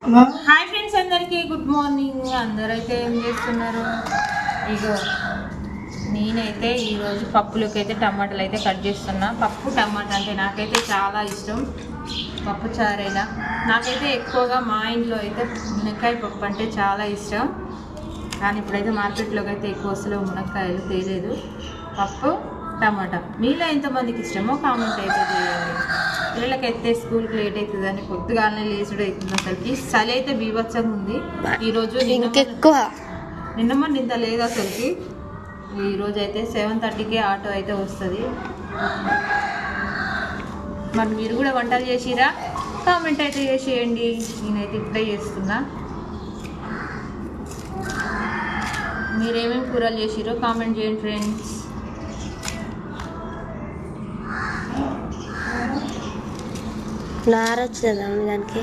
Hi friends, అందరికీ good morning. అందరైతే ఏం చేస్తున్నారు? ఇగో నేనైతే ఈరోజు పప్పులోకి అయితే టమాటాలు అయితే కట్ చేస్తున్నా. పప్పు టమాటా అంటే నాకైతే చాలా ఇష్టం. పప్పు చారైనా నాకైతే ఎక్కువగా మా ఇంట్లో అయితే మునక్కాయ పప్పు అంటే చాలా ఇష్టం. కానీ ఇప్పుడైతే మార్కెట్లోకి అయితే ఎక్కువ వస్తలేవు మునక్కాయలు, తేలేదు. పప్పు టమాటా మీలో ఎంతమందికి ఇష్టమో కామెంట్ అయితే చేయండి. పిల్లలకైతే స్కూల్కి లేట్ అవుతుందని పొద్దుగాలనే లేచుడు అవుతుంది. అసలుకి చలి అయితే బీభత్సంగా ఉంది ఈరోజు. నిన్న మొన్న ఇంత లేదు అసలుకి. ఈరోజు అయితే 7:30కే ఆటో అయితే వస్తుంది. మరి మీరు కూడా వంటలు చేసిరా? కామెంట్ అయితే చేసేయండి. నేనైతే ఇప్పుడే చేస్తున్నా. మీరేమేమి కూరలు చేసిరో కామెంట్ చేయండి ఫ్రెండ్స్. నారొచ్చిందా దానికి?